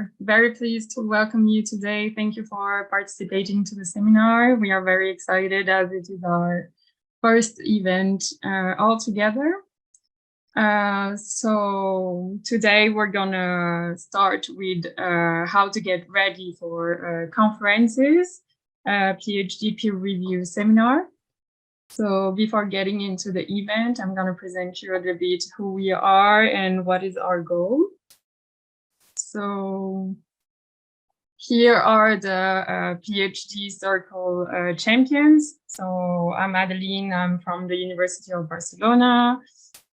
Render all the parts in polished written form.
are very pleased to welcome you today. Thank you for participating to the seminar. We are very excited as it is our first event all together. So today we're gonna start with how to get ready for conferences, PhD peer review seminar. So before getting into the event, I'm gonna present you a little bit who we are and what is our goal. So here are the PhD circle champions. So I'm Adeline, I'm from the University of Barcelona.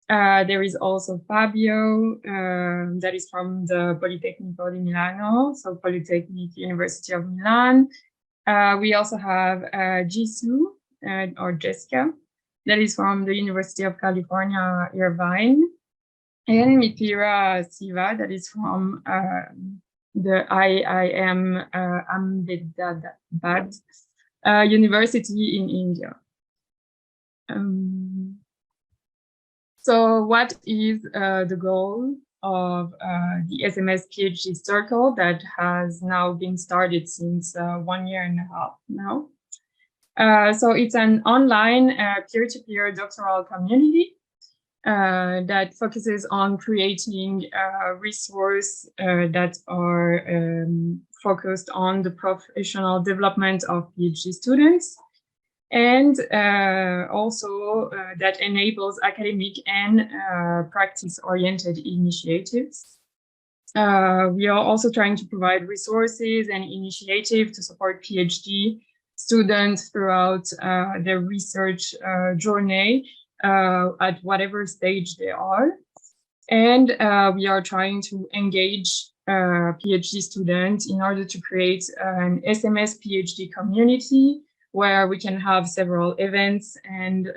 There is also Fabio, that is from the Politecnico di Milano, so Polytechnic University of Milan. We also have Jisoo, or Jessica, that is from the University of California, Irvine. And Mithira Siva, that is from the IIM Ahmedabad University in India. So what is the goal of the SMS PhD Circle that has now been started since 1.5 years now? So it's an online peer-to-peer doctoral community that focuses on creating resources that are focused on the professional development of PhD students, and also that enables academic and practice-oriented initiatives. We are also trying to provide resources and initiatives to support PhD students throughout their research journey at whatever stage they are. And we are trying to engage PhD students in order to create an SMS PhD community where we can have several events and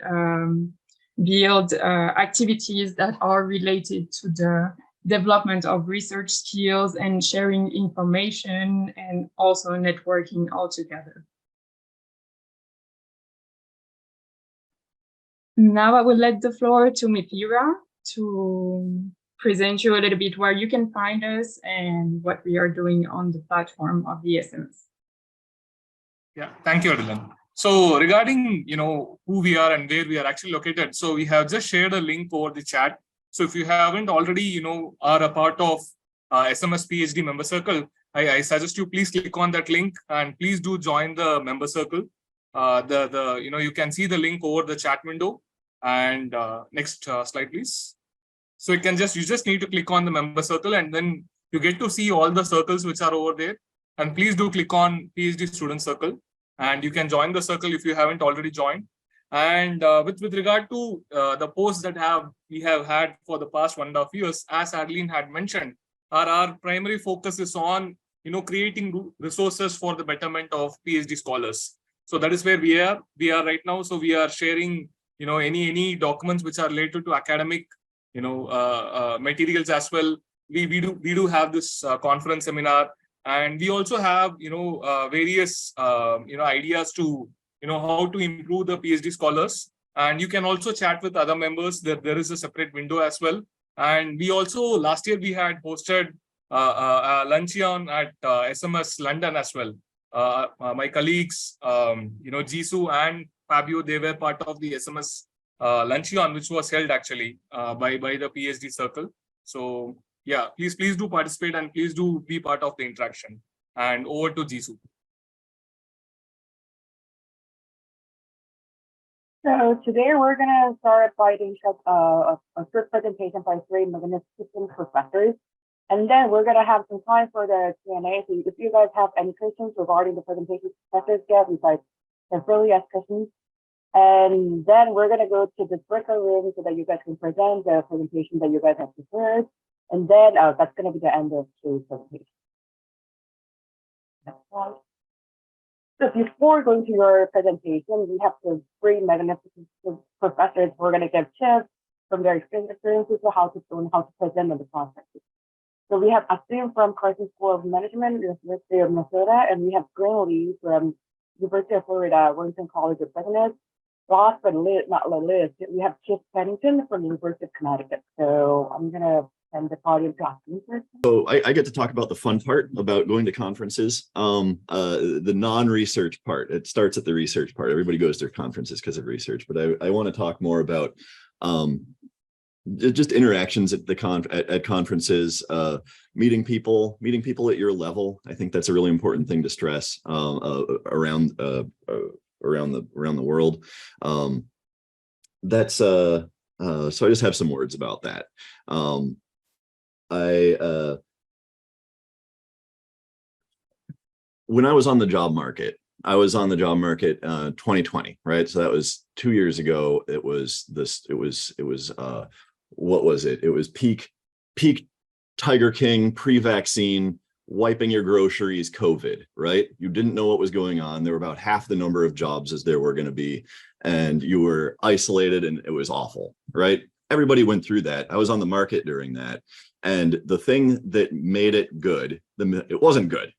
build activities that are related to the development of research skills and sharing information and also networking altogether. Now I will let the floor to Mithira to present you a little bit where you can find us and what we are doing on the platform of the SMS. Yeah, thank you, Adeline. So regarding, who we are and where we are actually located, so we have just shared a link over the chat. So if you haven't already, are a part of SMS PhD member circle, I suggest you please click on that link and please do join the member circle. You can see the link over the chat window. And next slide, please. So you just need to click on the member circle and then you get to see all the circles which are over there. And please do click on PhD student circle and you can join the circle if you haven't already joined. And with regard to the posts that we have had for the past 1.5 years, as Adeline had mentioned, our primary focus is on creating resources for the betterment of PhD scholars. So that is where we are right now. So we are sharing any documents which are related to academic materials as well. We do have this conference seminar, and we also have various ideas to how to improve the PhD scholars. And you can also chat with other members. There is a separate window as well. And we also last year we had hosted a luncheon at SMS London as well. My colleagues, Jisoo and Fabio, they were part of the SMS luncheon, which was held actually by the PhD circle. So yeah, please do participate and please do be part of the interaction. And over to Jisoo. So today we're gonna start by the a short presentation by 3 magnificent professors. And then we're going to have some time for the Q&A. So if you guys have any questions regarding the presentation professors give, you guys can freely ask questions. And then we're going to go to the breakout room so that you guys can present the presentation that you guys have prepared. And then that's going to be the end of today's presentation. Next slide. So before going to your presentation, we have the 3 magnificent professors who are going to give tips from their experiences to how to present on the conferences. So we have Aseem from Carson School of Management, University of Minnesota, and we have Gwen Lee from University of Florida, Wharton College of Business. Last but not least, we have Keith Pennington from the University of Connecticut. So I'm gonna and the podium to ask me first. So I get to talk about the fun part about going to conferences. The non-research part, it starts at the research part. Everybody goes to conferences because of research, but I want to talk more about just interactions at the conferences, meeting people at your level. I think that's a really important thing to stress around the world. So I just have some words about that. When I was on the job market, 2020, right? So that was 2 years ago. What was it? It was peak Tiger King, pre-vaccine, wiping your groceries, COVID, right? You didn't know what was going on. There were about half the number of jobs as there were going to be, and you were isolated, and it was awful, right? Everybody went through that. I was on the market during that. And the thing that made it good, it wasn't good.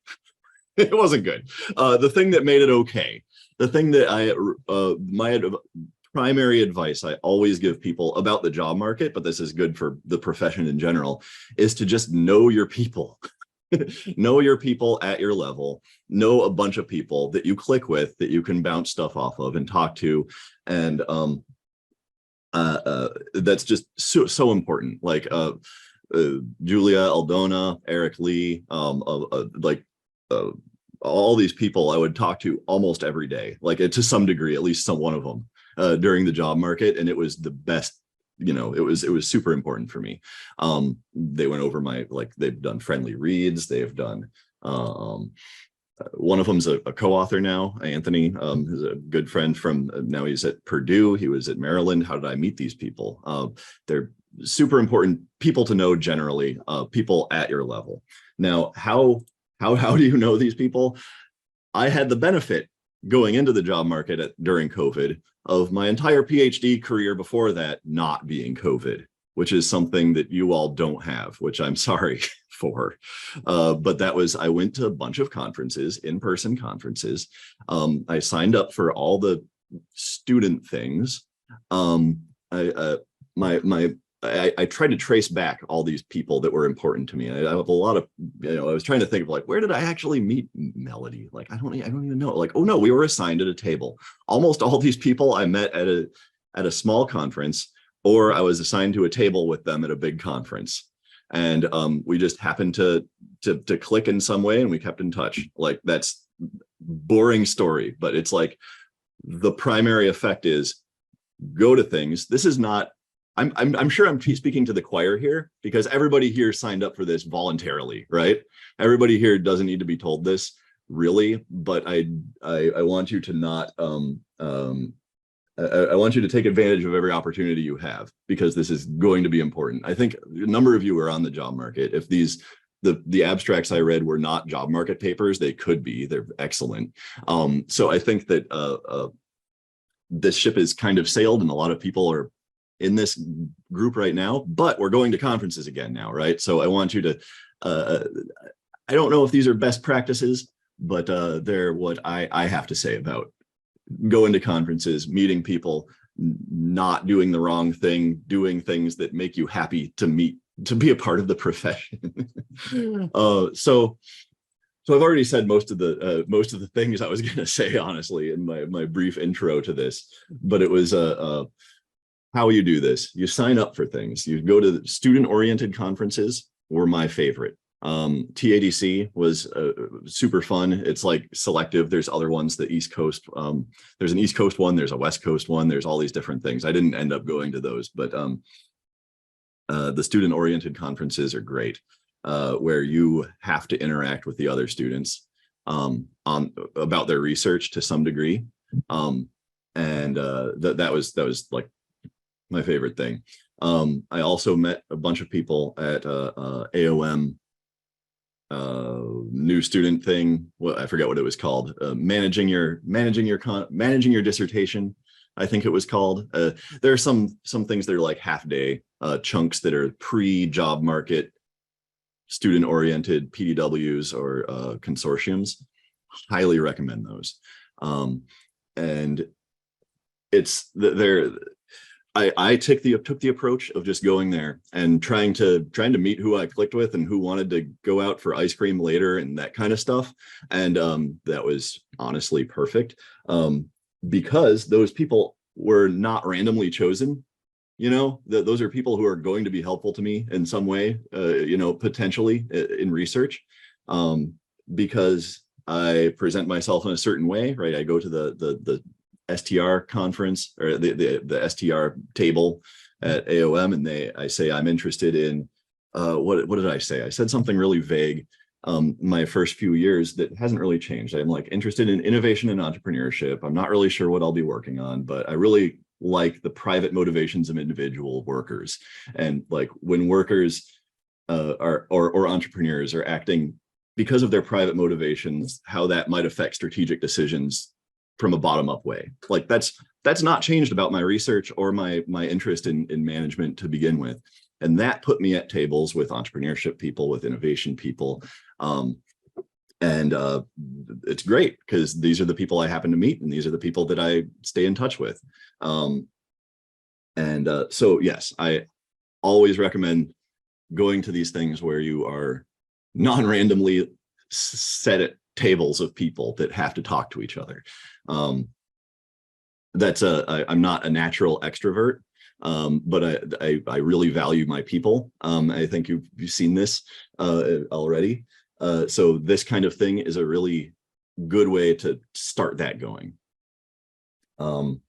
It wasn't good. The thing that made it okay, the thing that my primary advice I always give people about the job market, but this is good for the profession in general, is to just know your people. Know your people at your level, know a bunch of people that you click with, that you can bounce stuff off of and talk to. And that's just so important. Like Julia Aldona, Eric Lee, all these people I would talk to almost every day, like to some degree, at least one of them during the job market. And it was the best, it was super important for me. They went over they've done friendly reads. They've done, one of them's a co-author now, Anthony, who's a good friend from, now he's at Purdue. He was at Maryland. How did I meet these people? They're super important people to know generally, people at your level. Now, how do you know these people? I had the benefit going into the job market during COVID of my entire PhD career before that not being COVID, which is something that you all don't have, which I'm sorry for. But I went to a bunch of conferences, in-person conferences. I signed up for all the student things. I tried to trace back all these people that were important to me. I have a lot of, I was trying to think of where did I actually meet Melody? I don't even know. Oh no, we were assigned at a table. Almost all these people I met at a small conference, or I was assigned to a table with them at a big conference. And we just happened to click in some way, and we kept in touch. That's boring story, but it's the primary effect is go to things. This is not, I'm sure I'm speaking to the choir here, because everybody here signed up for this voluntarily, right? Everybody here doesn't need to be told this, really, but I want you to not, I want you to take advantage of every opportunity you have, because this is going to be important. I think a number of you are on the job market. If the abstracts I read were not job market papers, they could be. They're excellent. So I think that this ship is kind of sailed, and a lot of people are in this group right now, but we're going to conferences again now, right? So I want you to, I don't know if these are best practices, but they're what I have to say about going to conferences, meeting people, not doing the wrong thing, doing things that make you happy to be a part of the profession. So I've already said most of the things I was going to say, honestly, in my brief intro to this, but it was how you do this. You sign up for things. You go to student-oriented conferences were my favorite. TADC was super fun. It's selective. There's other ones, the East Coast. There's an East Coast one. There's a West Coast one. There's all these different things. I didn't end up going to those, but the student-oriented conferences are great, where you have to interact with the other students about their research to some degree. That was my favorite thing. I also met a bunch of people at AOM new student thing. Well, I forget what it was called. Managing your dissertation, I think it was called. There are some things that are half day chunks that are pre-job market, student oriented PDWs or consortiums. Highly recommend those. And it's I took the approach of just going there and trying to meet who I clicked with and who wanted to go out for ice cream later and that kind of stuff. And that was honestly perfect, because those people were not randomly chosen. You know, those are people who are going to be helpful to me in some way, you know, potentially in research, because I present myself in a certain way, right? I go to the STR conference or the STR table at AOM, and I say I'm interested in what did I say? I said something really vague. My first few years that hasn't really changed. I'm like interested in innovation and entrepreneurship. I'm not really sure what I'll be working on, but I really like the private motivations of individual workers, and like when workers or entrepreneurs are acting because of their private motivations, how that might affect strategic decisions from a bottom-up way. Like that's not changed about my research or my interest in management to begin with. And that put me at tables with entrepreneurship people, with innovation people. And it's great because these are the people I happen to meet, and these are the people that I stay in touch with. So yes, I always recommend going to these things where you are non-randomly set at tables of people that have to talk to each other. I'm not a natural extrovert, but I really value my people. I think you've seen this already. So this kind of thing is a really good way to start that going. Another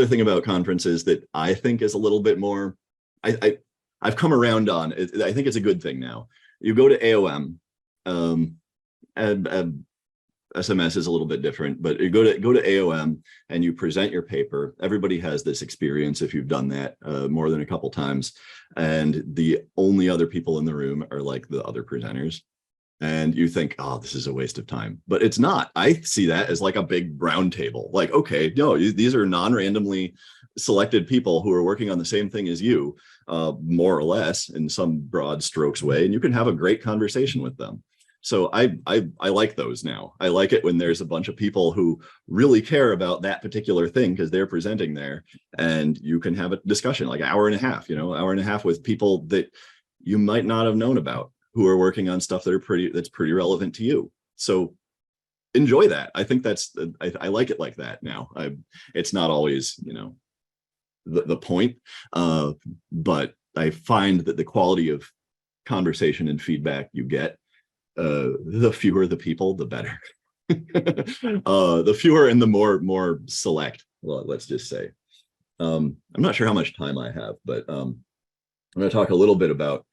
thing about conferences that I think is a little bit more, I've come around on, I think it's a good thing now. You go to AOM, SMS is a little bit different, but you go to AOM and you present your paper. Everybody has this experience if you've done that more than a couple times, and the only other people in the room are like the other presenters, and you think, oh, this is a waste of time, but it's not. I see that as like a big round table. Like, okay, no, these are non-randomly selected people who are working on the same thing as you, more or less in some broad strokes way, and you can have a great conversation with them. So I like those now. I like it when there's a bunch of people who really care about that particular thing because they're presenting there, and you can have a discussion like an hour and a half, hour and a half with people that you might not have known about, who are working on stuff that's pretty relevant to you. So enjoy that. I think I like it like that now. It's not always, the point, but I find that the quality of conversation and feedback you get, the fewer the people, the better. The fewer and the more select, well, let's just say. I'm not sure how much time I have, but I'm going to talk a little bit about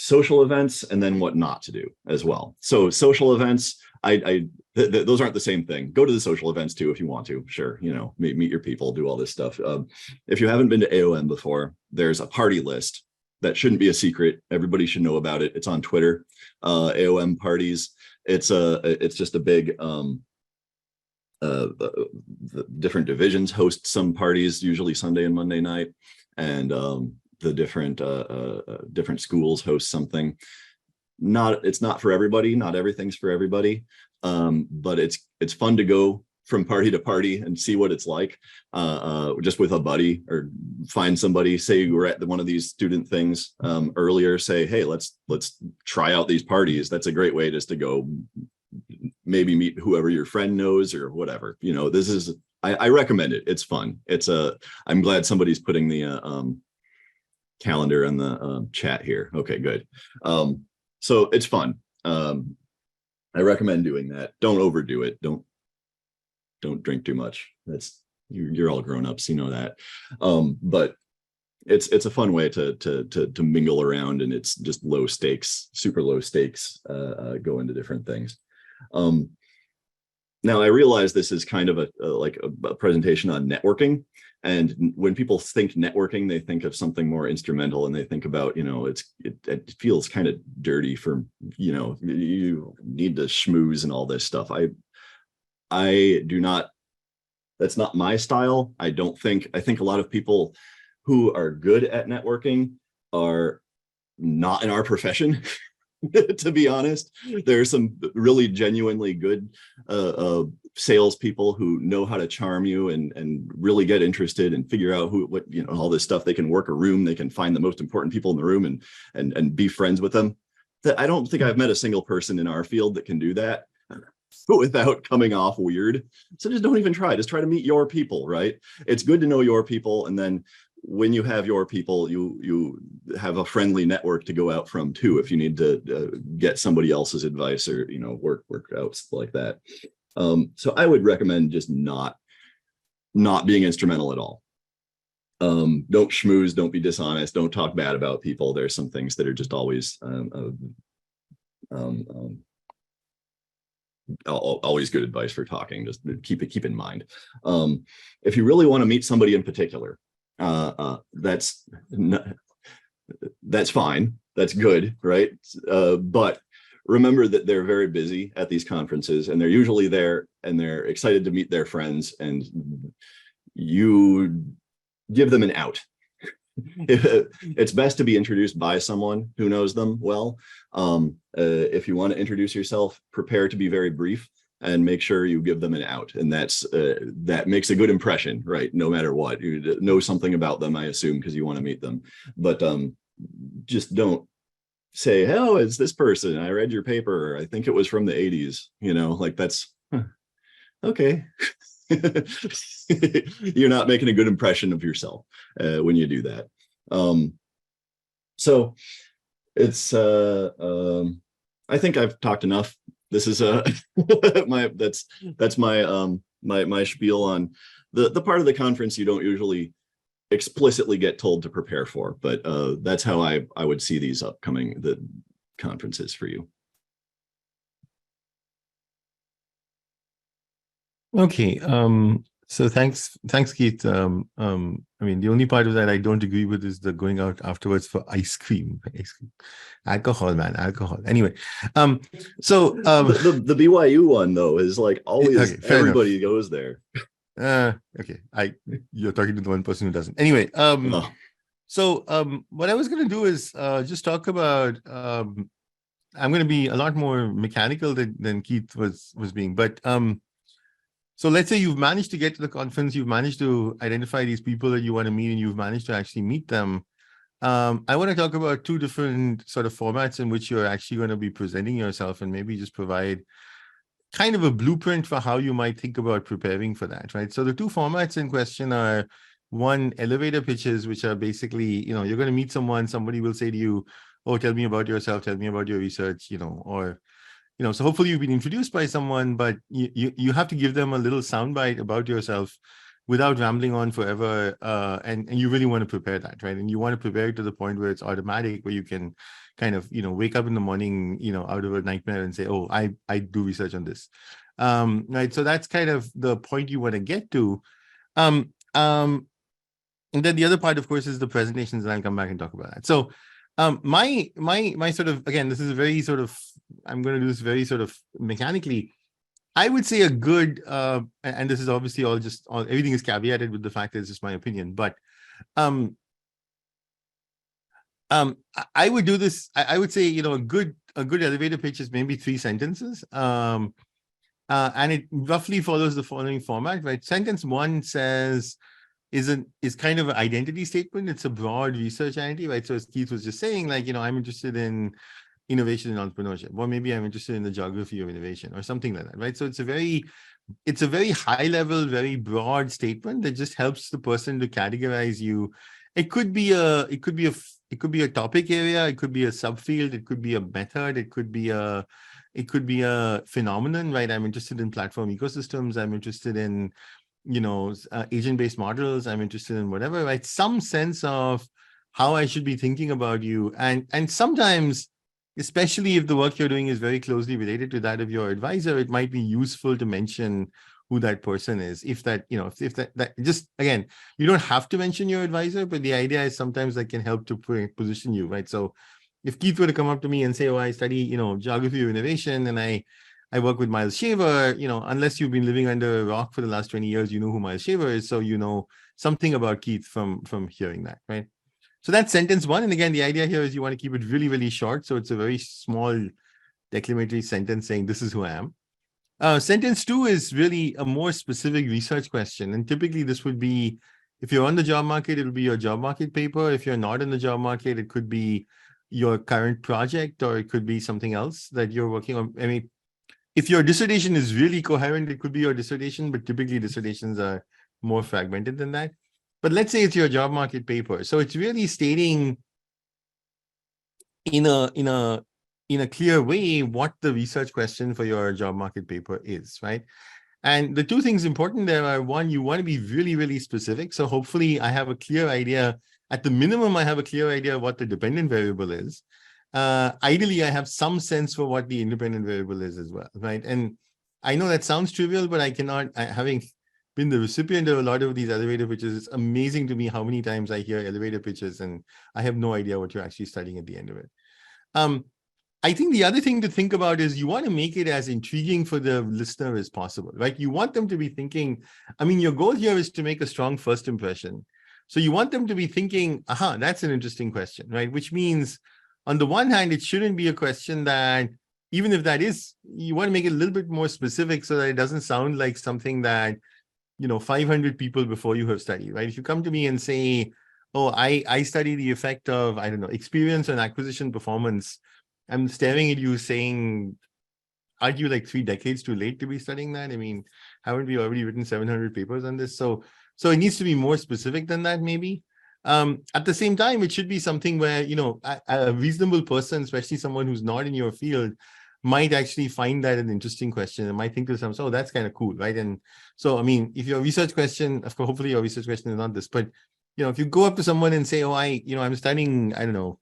social events and then what not to do as well. So social events, those aren't the same thing. Go to the social events too if you want to. Sure, meet your people, do all this stuff. If you haven't been to AOM before, there's a party list that shouldn't be a secret. Everybody should know about it. It's on Twitter. AOM parties. It's just a big. The different divisions host some parties, usually Sunday and Monday night, and the different schools host something. It's not for everybody. Not everything's for everybody, but it's fun to go from party to party and see what it's like, just with a buddy, or find somebody. Say you were at one of these student things earlier, say, hey, let's try out these parties. That's a great way just to go, maybe meet whoever your friend knows or whatever. I recommend it. It's fun. I'm glad somebody's putting the calendar in the chat here. Okay, good. So it's fun. I recommend doing that. Don't overdo it. Don't drink too much. You're all grown-ups, that. But it's a fun way to mingle around, and it's just low stakes, super low stakes, go into different things. Now I realize this is kind of a presentation on networking. And when people think networking, they think of something more instrumental, and they think about, it feels kind of dirty for, you need to schmooze and all this stuff. I do not, that's not my style. I think a lot of people who are good at networking are not in our profession. to be honest. There are some really genuinely good salespeople who know how to charm you and really get interested and figure out all this stuff. They can work a room, they can find the most important people in the room and be friends with them. That I don't think I've met a single person in our field that can do that without coming off weird. So just don't even try. Just try to meet your people, right? It's good to know your people, and then when you have your people, you have a friendly network to go out from too, if you need to get somebody else's advice or work out like that. So I would recommend just not being instrumental at all. Don't schmooze, don't be dishonest, don't talk bad about people. There's some things that are just always always good advice for talking. Just keep in mind. If you really want to meet somebody in particular, that's fine, that's good, right? But remember that they're very busy at these conferences, and they're usually there and they're excited to meet their friends, and you give them an out. It's best to be introduced by someone who knows them well. If you want to introduce yourself, prepare to be very brief and make sure you give them an out. And that makes a good impression, right? No matter what, you know something about them, I assume, because you want to meet them. But just don't say, oh, it's this person, I read your paper, I think it was from the 80s, like that's okay. You're not making a good impression of yourself when you do that. So it's I think I've talked enough. This is that's my spiel on the part of the conference you don't usually explicitly get told to prepare for, but that's how I would see these the conferences for you. Okay. So thanks, Keith. I mean, the only part of that I don't agree with is the going out afterwards for ice cream. Alcohol, man, alcohol. Anyway, so the BYU one though is like always, okay, everybody goes there. Okay, you're talking to the one person who doesn't. Anyway, so what I was going to do is just talk about. I'm going to be a lot more mechanical than Keith was being, but so let's say you've managed to get to the conference, you've managed to identify these people that you want to meet, and you've managed to actually meet them. I want to talk about two different sort of formats in which you're actually going to be presenting yourself, and maybe just provide kind of a blueprint for how you might think about preparing for that, right? So the two formats in question are, one, elevator pitches, which are basically, you're going to meet someone, somebody will say to you, oh, tell me about yourself, tell me about your research, or so hopefully you've been introduced by someone, but you have to give them a little soundbite about yourself without rambling on forever. And you really want to prepare that, right? And you want to prepare it to the point where it's automatic, where you can kind of, wake up in the morning, out of a nightmare and say, oh, I do research on this. Right. So that's kind of the point you want to get to. And then the other part, of course, is the presentations, and I'll come back and talk about that. So my sort of, again, this is a very sort of, I'm going to do this very sort of mechanically. I would say a good, and this is obviously everything is caveated with the fact that it's just my opinion, but I would do this. I would say, a good elevator pitch is maybe 3 sentences. And it roughly follows the following format, right? Sentence 1 is kind of an identity statement. It's a broad research identity, right? So as Keith was just saying, like, I'm interested in innovation and entrepreneurship, or maybe I'm interested in the geography of innovation or something like that, right? So it's a very high level, very broad statement that just helps the person to categorize you. It could be a topic area, it could be a subfield, it could be a method, it could be a phenomenon, right? I'm interested in platform ecosystems, I'm interested in agent-based models, I'm interested in whatever, right? Some sense of how I should be thinking about you. And sometimes, especially if the work you're doing is very closely related to that of your advisor, it might be useful to mention who that person is. If that, if that just, again, you don't have to mention your advisor, but the idea is sometimes that can help to position you, right? So if Keith were to come up to me and say, oh, I study, geography of innovation, and I work with Miles Shaver, unless you've been living under a rock for the last 20 years, you know who Miles Shaver is. So you know something about Keith from hearing that, right? So that's sentence one. And again, the idea here is you want to keep it really, really short. So it's a very small declamatory sentence saying, this is who I am. Sentence two is really a more specific research question. And typically this would be, if you're on the job market, it'll be your job market paper. If you're not in the job market, it could be your current project, or it could be something else that you're working on. I mean, if your dissertation is really coherent, it could be your dissertation, but typically dissertations are more fragmented than that. But let's say it's your job market paper. So it's really stating in a clear way what the research question for your job market paper is, right? And the two things important there are, one, you want to be really, really specific. So hopefully I have a clear idea. At the minimum, I have a clear idea of what the dependent variable is. Ideally, I have some sense for what the independent variable is as well, right? And I know that sounds trivial, but I cannot, having been the recipient of a lot of these elevator pitches, it's amazing to me how many times I hear elevator pitches and I have no idea what you're actually studying at the end of it. I think the other thing to think about is you want to make it as intriguing for the listener as possible, right? You want them to be thinking, I mean, your goal here is to make a strong first impression. So you want them to be thinking, aha, that's an interesting question, right? Which means on the one hand, it shouldn't be a question that, even if that is, you want to make it a little bit more specific so that it doesn't sound like something that, 500 people before you have studied, right? If you come to me and say, oh, I study the effect of, I don't know, experience and acquisition performance, I'm staring at you saying, aren't you like 3 decades too late to be studying that? I mean, haven't we already written 700 papers on this? So it needs to be more specific than that, maybe. At the same time, it should be something where, a reasonable person, especially someone who's not in your field, might actually find that an interesting question and might think to themselves, oh, that's kind of cool, right? And so, I mean, if your research question, of course, hopefully your research question is not this, but, if you go up to someone and say, oh, I'm studying, I don't know,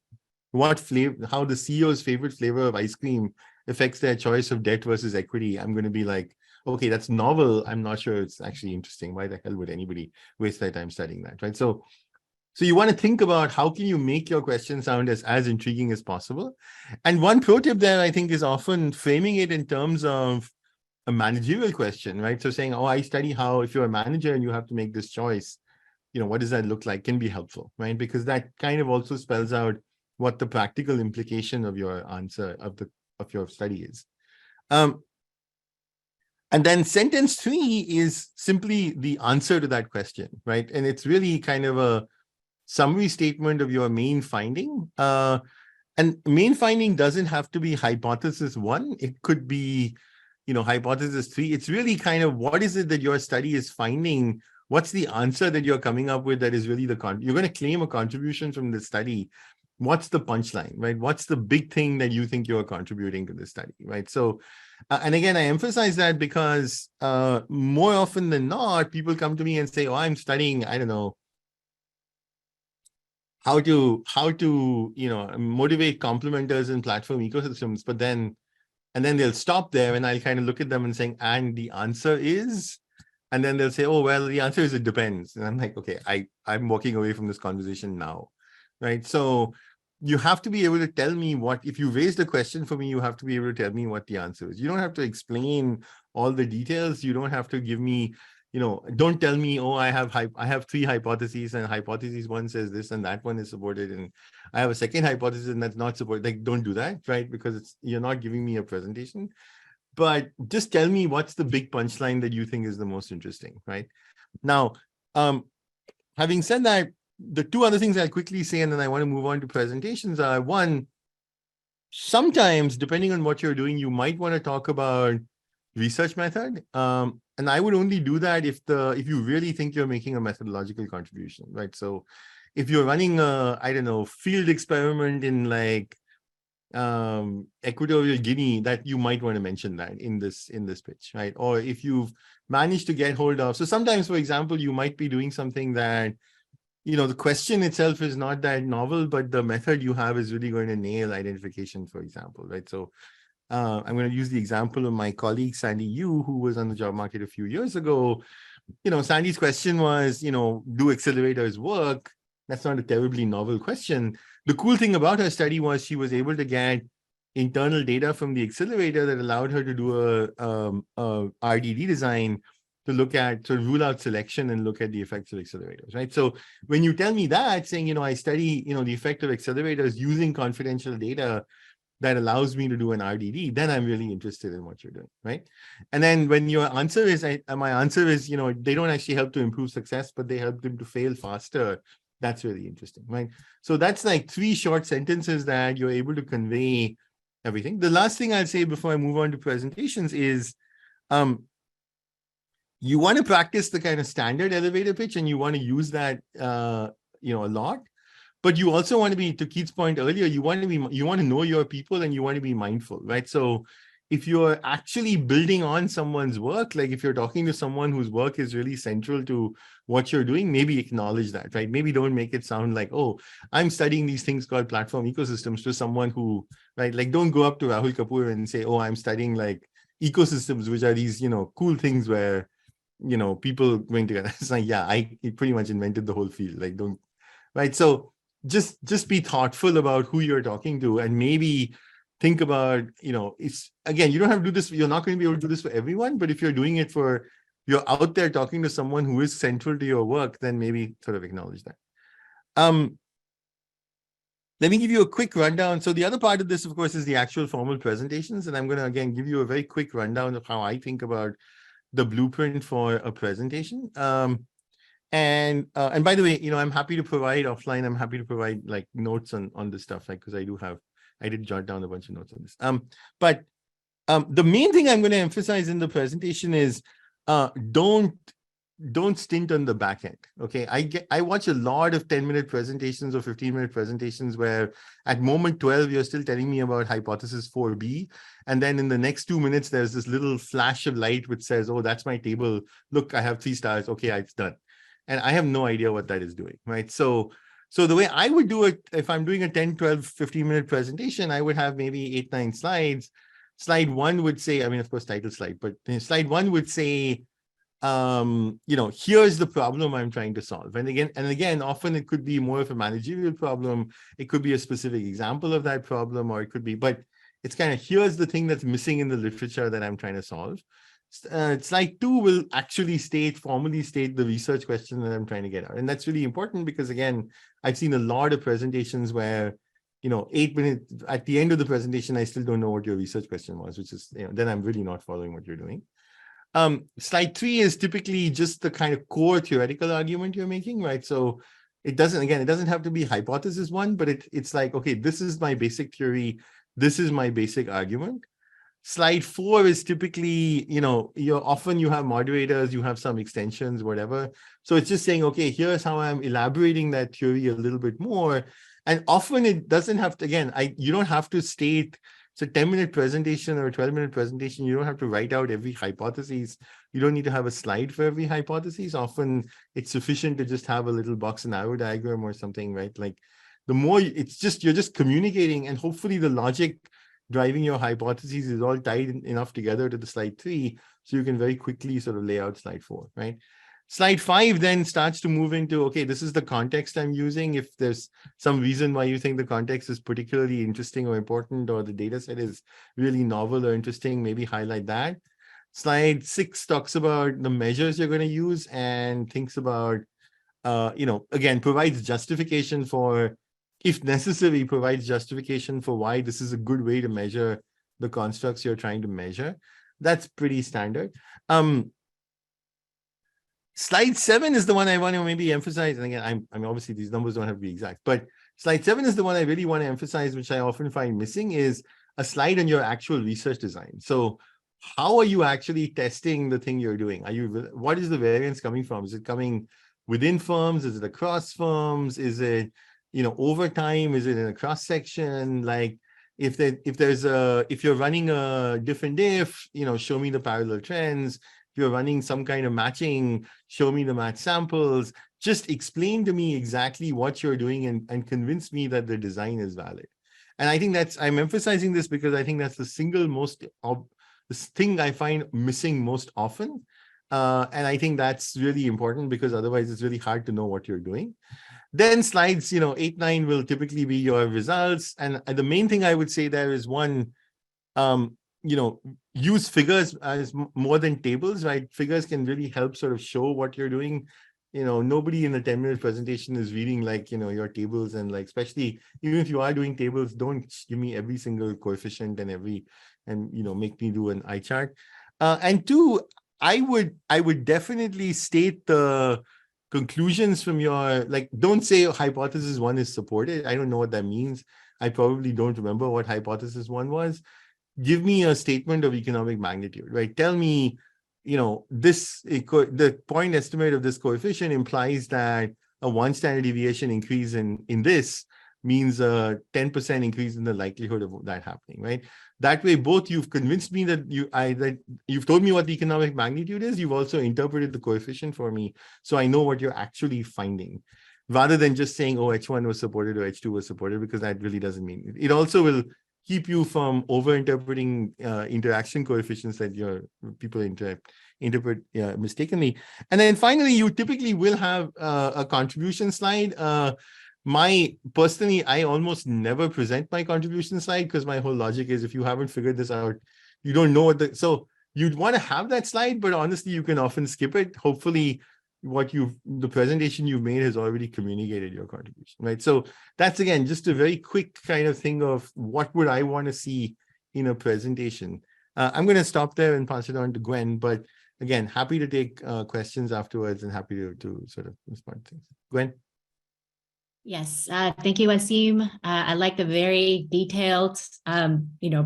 what flavor, how the CEO's favorite flavor of ice cream affects their choice of debt versus equity, I'm going to be like, okay, that's novel. I'm not sure it's actually interesting. Why the hell would anybody waste their time studying that, right? So you want to think about how can you make your question sound as intriguing as possible. And one pro tip there, I think, is often framing it in terms of a managerial question, right? So saying, oh, I study how, if you're a manager and you have to make this choice, what does that look like, can be helpful, right? Because that kind of also spells out what the practical implication of your answer of your study is. And then sentence 3 is simply the answer to that question, right? And it's really kind of a summary statement of your main finding. And main finding doesn't have to be hypothesis 1. It could be, hypothesis 3. It's really kind of what is it that your study is finding? What's the answer that you're coming up with that is really you're going to claim a contribution from the study. What's the punchline, right? What's the big thing that you think you're contributing to the study, right? So, and again, I emphasize that because more often than not, people come to me and say, oh, I'm studying, I don't know, how to motivate complementers in platform ecosystems, but then they'll stop there and I'll kind of look at them and saying, and the answer is, and then they'll say, oh, well, the answer is it depends. And I'm like, okay, I'm walking away from this conversation now, right? So you have to be able to tell me if you raised a question for me, you have to be able to tell me what the answer is. You don't have to explain all the details. You don't have to give me, don't tell me, oh, I have 3 hypotheses and hypothesis 1 says this and that one is supported. And I have a second hypothesis and that's not supported. Like, don't do that, right? Because you're not giving me a presentation, but just tell me what's the big punchline that you think is the most interesting, right? Now, having said that, the 2 other things I'll quickly say, and then I want to move on to presentations are, one, sometimes depending on what you're doing, you might want to talk about research method. And I would only do that if you really think you're making a methodological contribution, right? So if you're running a, I don't know, field experiment in like Equatorial Guinea, that you might want to mention that in this pitch, right? Or if you've managed to get hold of, so sometimes, for example, you might be doing something that, the question itself is not that novel, but the method you have is really going to nail identification, for example, right? So I'm going to use the example of my colleague, Sandy Yu, who was on the job market a few years ago. Sandy's question was, do accelerators work? That's not a terribly novel question. The cool thing about her study was she was able to get internal data from the accelerator that allowed her to do a RDD design to look at, to rule out selection and look at the effects of accelerators, right? So when you tell me that, saying, I study, the effect of accelerators using confidential data that allows me to do an RDD, then I'm really interested in what you're doing, right? And then when your answer is, my answer is, they don't actually help to improve success, but they help them to fail faster. That's really interesting, right? So that's like 3 short sentences that you're able to convey everything. The last thing I'll say before I move on to presentations is, you want to practice the kind of standard elevator pitch, and you want to use that, a lot. But you also want to be, to Keith's point earlier, you want to know your people, and you want to be mindful, right? So if you're actually building on someone's work, like if you're talking to someone whose work is really central to what you're doing, maybe acknowledge that, right? Maybe don't make it sound like, oh, I'm studying these things called platform ecosystems, to someone who, right? Like, don't go up to Rahul Kapoor and say, oh, I'm studying like ecosystems, which are these, cool things where, people going together. It's like, yeah, I pretty much invented the whole field. Like, don't, right? So just be thoughtful about who you're talking to, and maybe think about, it's, again, you don't have to do this. You're not going to be able to do this for everyone, but if you're doing it for, you're out there talking to someone who is central to your work, then maybe sort of acknowledge that. Let me give you a quick rundown. So the other part of this, of course, is the actual formal presentations. And I'm going to, again, give you a very quick rundown of how I think about the blueprint for a presentation. And by the way, I'm happy to provide offline. I'm happy to provide like notes on this stuff, like, because I did jot down a bunch of notes on this. But the main thing I'm going to emphasize in the presentation is don't stint on the back end. Okay, I watch a lot of 10-minute presentations or 15-minute presentations where at moment 12 you're still telling me about hypothesis 4B, and then in the next 2 minutes there's this little flash of light which says, oh, that's my table, look, I have 3 stars, okay, it's done. And I have no idea what that is doing, right? So the way I would do it, if I'm doing a 10, 12, 15-minute presentation, I would have maybe 8, 9 slides. Slide 1 would say, I mean, of course, title slide, but slide 1 would say, here's the problem I'm trying to solve. And again, often it could be more of a managerial problem. It could be a specific example of that problem, or it could be, but it's kind of, here's the thing that's missing in the literature that I'm trying to solve. Slide 2 will actually formally state the research question that I'm trying to get out. And that's really important because, again, I've seen a lot of presentations where, 8 minutes at the end of the presentation, I still don't know what your research question was, which is, then I'm really not following what you're doing. Slide 3 is typically just the kind of core theoretical argument you're making, right? So it doesn't have to be hypothesis 1, but it's like, okay, this is my basic theory. This is my basic argument. Slide 4 is typically, you have moderators, you have some extensions, whatever. So it's just saying, okay, here's how I'm elaborating that theory a little bit more. And often it doesn't have to, again, you don't have to state, it's a 10-minute presentation or a 12-minute presentation. You don't have to write out every hypothesis. You don't need to have a slide for every hypothesis. Often it's sufficient to just have a little box and arrow diagram or something, right? Like the more you're just communicating, and hopefully the logic driving your hypotheses is all tied enough together to the slide 3, so you can very quickly sort of lay out slide 4, right? Slide 5 then starts to move into, okay, this is the context I'm using. If there's some reason why you think the context is particularly interesting or important, or the data set is really novel or interesting, maybe highlight that. Slide 6 talks about the measures you're going to use and thinks about, again, provides justification for, if necessary, provides justification for why this is a good way to measure the constructs you're trying to measure. That's pretty standard. Slide 7 is the one I want to maybe emphasize. And again, I mean, obviously these numbers don't have to be exact, but slide 7 is the one I really want to emphasize, which I often find missing, is a slide on your actual research design. So how are you actually testing the thing you're doing? What is the variance coming from? Is it coming within firms? Is it across firms? Is it, over time? Is it in a cross section? Like if you're running a different diff, show me the parallel trends. If you're running some kind of matching, show me the match samples. Just explain to me exactly what you're doing and convince me that the design is valid. And I think I'm emphasizing this because I think that's the single this thing I find missing most often. And I think that's really important because otherwise it's really hard to know what you're doing. Then slides, 8, 9 will typically be your results. And the main thing I would say there is one, use figures as more than tables, right? Figures can really help sort of show what you're doing. Nobody in a 10-minute presentation is reading like, your tables, and like, especially even if you are doing tables, don't give me every single coefficient and make me do an eye chart. And two, I would definitely state the conclusions from your, like, don't say hypothesis 1 is supported. I don't know what that means. I probably don't remember what hypothesis 1 was. Give me a statement of economic magnitude, right? Tell me, the point estimate of this coefficient implies that a 1 standard deviation increase in this means a 10% increase in the likelihood of that happening, right? That way, both you've convinced me that you've told me what the economic magnitude is, you've also interpreted the coefficient for me, so I know what you're actually finding, rather than just saying, oh, H1 was supported or H2 was supported, because that really doesn't mean it. It also will keep you from over-interpreting interaction coefficients that your people interpret mistakenly. And then finally, you typically will have a contribution slide. Personally, I almost never present my contribution slide, because my whole logic is, if you haven't figured this out, you don't know so you'd want to have that slide, but honestly, you can often skip it. Hopefully, the presentation you've made has already communicated your contribution, right? So that's, again, just a very quick kind of thing of what would I want to see in a presentation. I'm going to stop there and pass it on to Gwen, but again, happy to take questions afterwards, and happy to sort of respond to things. Gwen? Yes, thank you, Aseem. I like the very detailed,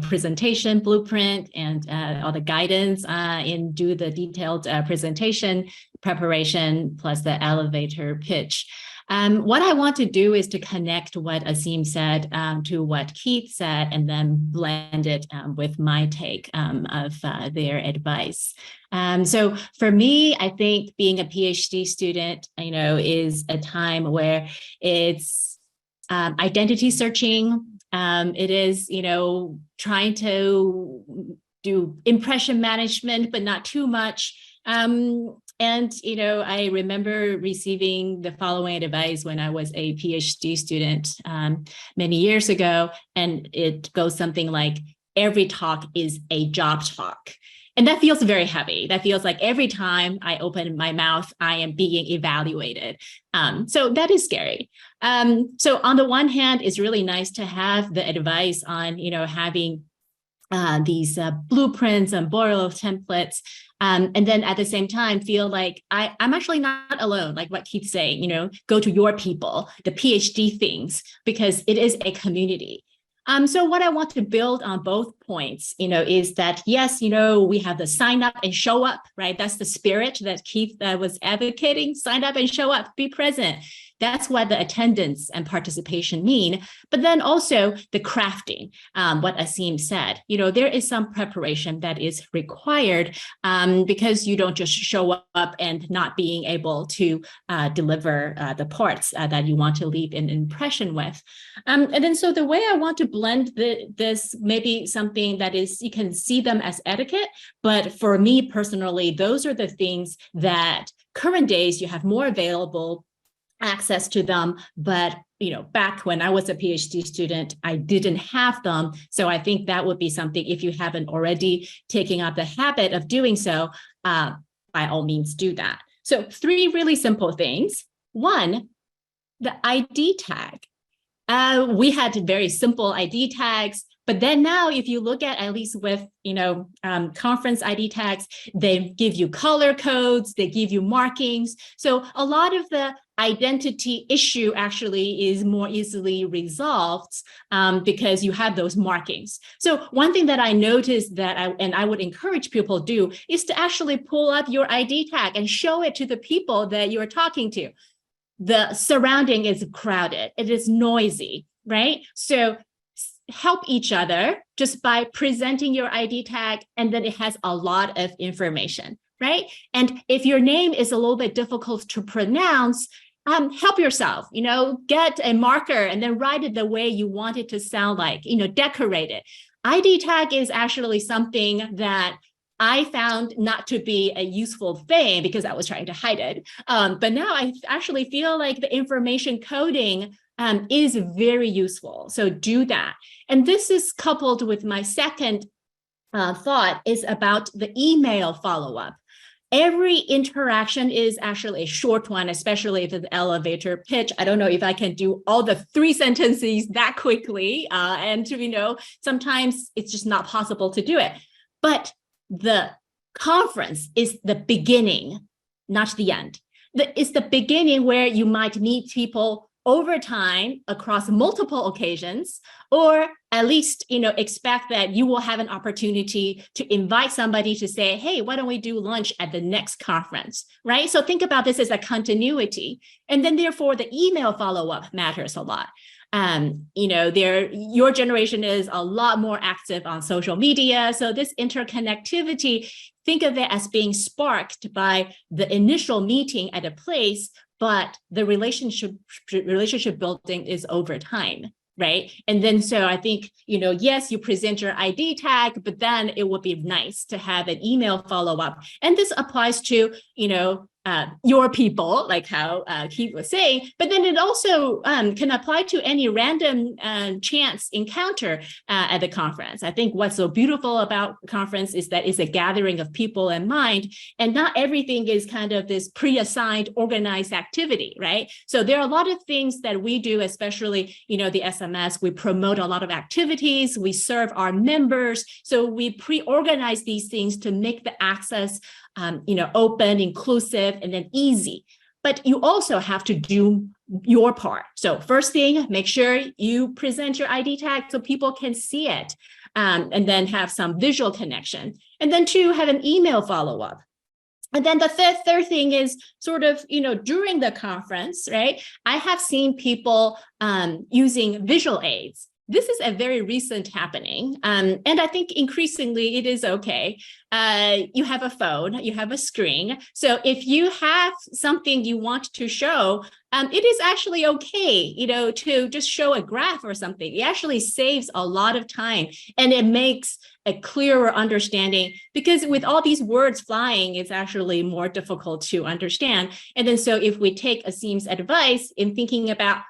presentation blueprint, and all the guidance in do the detailed presentation preparation plus the elevator pitch. What I want to do is to connect what Aseem said to what Keith said, and then blend it with my take of their advice. So for me, I think being a PhD student, is a time where it's identity searching. It is, trying to do impression management, but not too much. And, I remember receiving the following advice when I was a PhD student many years ago, and it goes something like, every talk is a job talk. And that feels very heavy. That feels like every time I open my mouth, I am being evaluated. So that is scary. So on the one hand, it's really nice to have the advice on, having these blueprints and boiler templates. And then at the same time, feel like I'm actually not alone, like what Keith's saying, go to your people, the PhD things, because it is a community. So what I want to build on both points, is that, yes, we have the sign up and show up, right? That's the spirit that Keith was advocating, sign up and show up, be present. That's what the attendance and participation mean. But then also the crafting, what Aseem said, there is some preparation that is required because you don't just show up and not being able to deliver the parts that you want to leave an impression with. And then so the way I want to blend this, maybe something that is, you can see them as etiquette, but for me personally, those are the things that current days you have more available access to them, but back when I was a PhD student, I didn't have them. So I think that would be something, if you haven't already taken up the habit of doing so, by all means do that. So 3 really simple things. 1, the ID tag. We had very simple ID tags, but then now if you look at least with, conference ID tags, they give you color codes, they give you markings. So a lot of the identity issue actually is more easily resolved because you have those markings. So one thing that I noticed that I would encourage people to do is to actually pull up your ID tag and show it to the people that you're talking to. The surrounding is crowded, it is noisy, right? So help each other just by presenting your ID tag, and then it has a lot of information, right? And if your name is a little bit difficult to pronounce, help yourself, get a marker and then write it the way you want it to sound like, decorate it. ID tag is actually something that I found not to be a useful thing because I was trying to hide it. But now I actually feel like the information coding is very useful. So do that. And this is coupled with my second thought is about the email follow-up. Every interaction is actually a short one, especially if it's an elevator pitch. I don't know if I can do all the 3 sentences that quickly. And sometimes it's just not possible to do it. But the conference is the beginning, not the end. It's the beginning where you might meet people over time across multiple occasions, or at least, expect that you will have an opportunity to invite somebody to say, hey, why don't we do lunch at the next conference, right? So think about this as a continuity. And then therefore the email follow-up matters a lot. Your generation is a lot more active on social media. So this interconnectivity, think of it as being sparked by the initial meeting at a place, but the relationship building is over time, right? And then so I think, yes, you present your ID tag, but then it would be nice to have an email follow-up. And this applies to, your people, like how Keith was saying, but then it also can apply to any random chance encounter at the conference. I think what's so beautiful about conference is that it's a gathering of people in mind, and not everything is kind of this pre-assigned organized activity, right? So there are a lot of things that we do, especially, the SMS, we promote a lot of activities, we serve our members. So we pre-organize these things to make the access open, inclusive, and then easy. But you also have to do your part. So first thing, make sure you present your ID tag so people can see it, and then have some visual connection. And then 2, have an email follow-up. And then the third thing is sort of, during the conference, right? I have seen people using visual aids. This is a very recent happening. And I think increasingly it is okay. You have a phone, you have a screen. So if you have something you want to show, it is actually okay, to just show a graph or something. It actually saves a lot of time, and it makes a clearer understanding, because with all these words flying, it's actually more difficult to understand. And then so if we take Aseem's advice in thinking about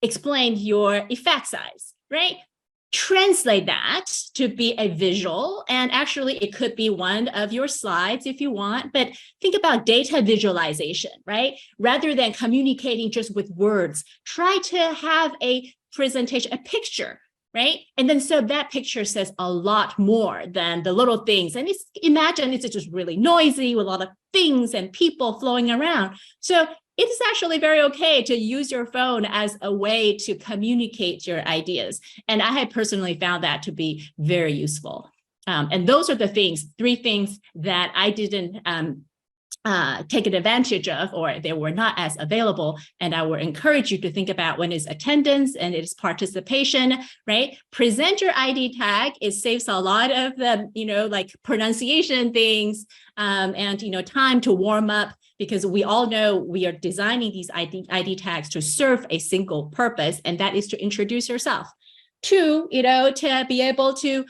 explain your effect size, right? Translate that to be a visual, and actually it could be one of your slides if you want, but think about data visualization, right? Rather than communicating just with words, try to have a presentation, a picture, right? And then so that picture says a lot more than the little things. And imagine it's just really noisy with a lot of things and people flowing around. So it's actually very okay to use your phone as a way to communicate your ideas. And I have personally found that to be very useful. And those are the 3 things that I didn't take advantage of, or they were not as available. And I would encourage you to think about when it's attendance and it's participation, right? Present your ID tag. It saves a lot of the, like pronunciation things, and, time to warm up, because we all know we are designing these ID tags to serve a single purpose, and that is to introduce yourself. 2, to be able to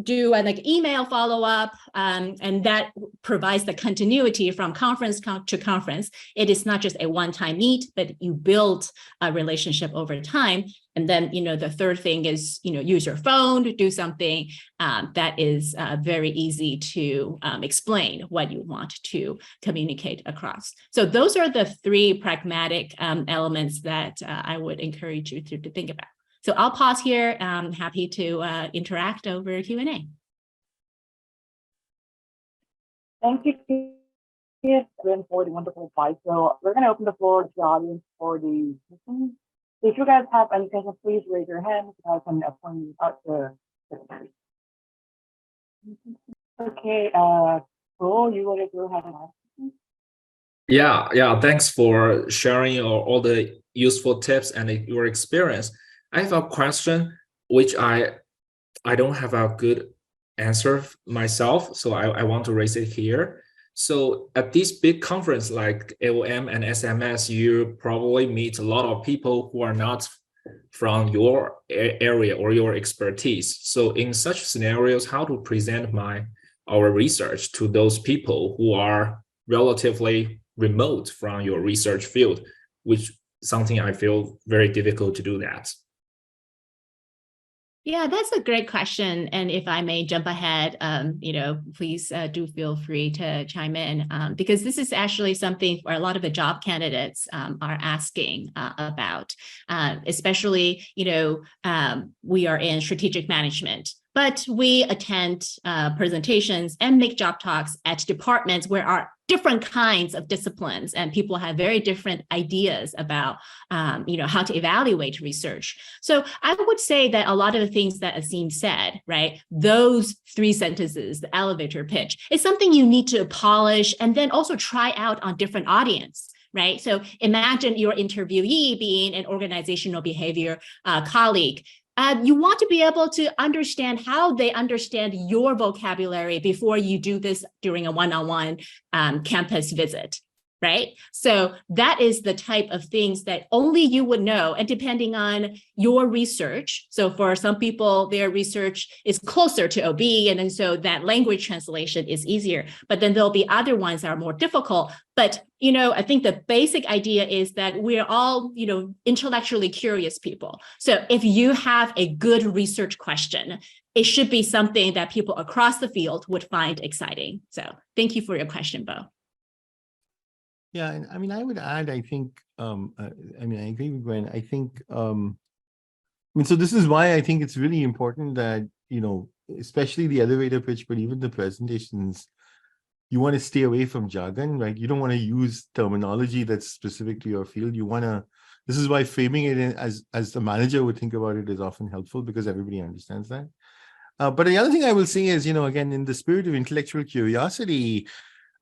do an email follow-up, and that provides the continuity from conference to conference. It is not just a one-time meet, but you build a relationship over time. And then, the third thing is, use your phone to do something that is very easy to explain what you want to communicate across. So those are the 3 pragmatic elements that I would encourage you to think about. So I'll pause here. I'm happy to interact over Q&A. Thank you, Keith, for the wonderful advice. So we're going to open the floor to the audience for the questions. So if you guys have any questions, please raise your hand so I can point you out to the Okay, Kaul, you want to go ahead and ask? Yeah. Thanks for sharing all the useful tips and your experience. I have a question which I don't have a good answer myself, so I want to raise it here. So at this big conference like AOM and SMS, you probably meet a lot of people who are not from your area or your expertise. So in such scenarios, how to present our research to those people who are relatively remote from your research field, which something I feel very difficult to do that. Yeah, that's a great question. And if I may jump ahead, please do feel free to chime in, because this is actually something where a lot of the job candidates are asking about, especially, we are in strategic management, but we attend presentations and make job talks at departments where our different kinds of disciplines and people have very different ideas about, how to evaluate research. So I would say that a lot of the things that Aseem said, right, those 3 sentences, the elevator pitch, is something you need to polish and then also try out on different audience. Right. So imagine your interviewee being an organizational behavior colleague. You want to be able to understand how they understand your vocabulary before you do this during a one-on-one campus visit, right? So that is the type of things that only you would know. And depending on your research, so for some people, their research is closer to OB, and then so that language translation is easier. But then there'll be other ones that are more difficult. But, I think the basic idea is that we're all, intellectually curious people. So if you have a good research question, it should be something that people across the field would find exciting. So thank you for your question, Bo. Yeah, and I mean, I would add, I think, I agree with Gwen. I think, so this is why I think it's really important that, especially the elevator pitch, but even the presentations, you want to stay away from jargon, right? You don't want to use terminology that's specific to your field. You want to, this is why framing it in as the manager would think about it is often helpful because everybody understands that. But the other thing I will say is, again, in the spirit of intellectual curiosity,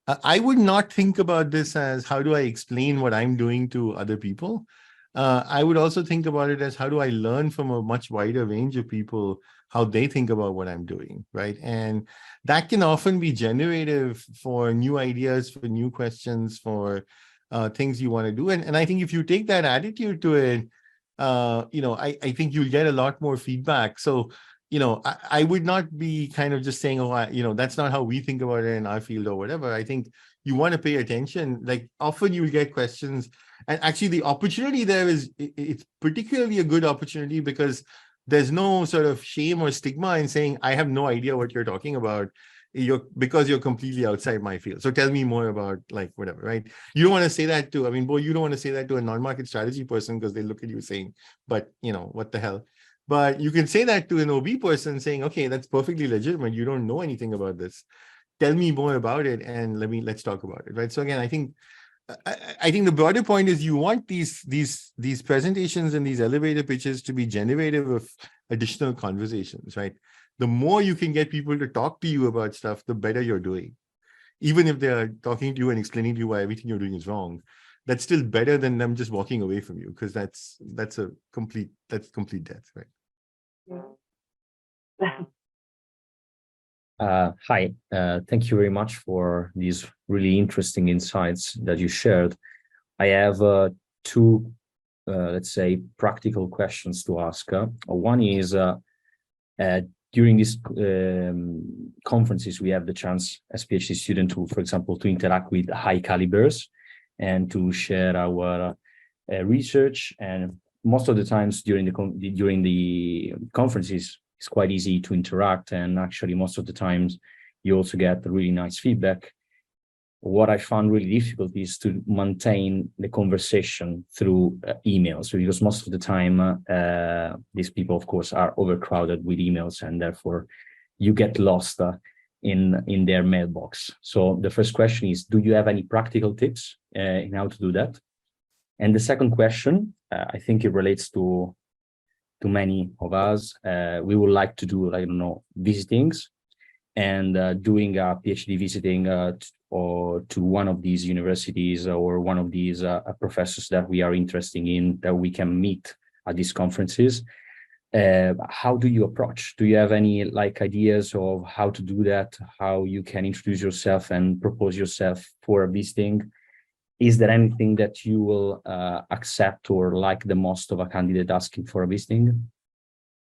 I would not think about this as how do I explain what I'm doing to other people. I would also think about it as how do I learn from a much wider range of people how they think about what I'm doing, right? And that can often be generative for new ideas, for new questions, for things you want to do. And I think if you take that attitude to it, I think you'll get a lot more feedback. So, I would not be kind of just saying, oh, that's not how we think about it in our field or whatever. I think you want to pay attention. Like often you'll get questions, and actually the opportunity there it's particularly a good opportunity because there's no sort of shame or stigma in saying, I have no idea what you're talking about because you're completely outside my field. So tell me more about like whatever, right? You don't want to say that to, you don't want to say that to a non-market strategy person because they look at you saying, but what the hell? But you can say that to an OB person saying, okay, that's perfectly legitimate. You don't know anything about this. Tell me more about it and let's talk about it, right? So again, I think the broader point is you want these presentations and these elevator pitches to be generative of additional conversations, right? The more you can get people to talk to you about stuff, the better you're doing. Even if they're talking to you and explaining to you why everything you're doing is wrong, that's still better than them just walking away from you, because that's complete death, right? Hi, thank you very much for these really interesting insights that you shared. I have 2, let's say, practical questions to ask. One is, during these conferences, we have the chance as PhD student to, for example, to interact with high calibers and to share our research. And most of the times during the conferences, it's quite easy to interact, and actually most of the times you also get really nice feedback. What I found really difficult is to maintain the conversation through emails, because most of the time these people, of course, are overcrowded with emails, and therefore you get lost in their mailbox. So the first question is, do you have any practical tips in how to do that? And the second question, I think it relates to many of us. We would like to do, visitings, and doing a PhD visiting or to one of these universities or one of these professors that we are interested in, that we can meet at these conferences. How do you approach? Do you have any ideas of how to do that? How you can introduce yourself and propose yourself for a visiting? Is there anything that you will accept or like the most of a candidate asking for a visiting?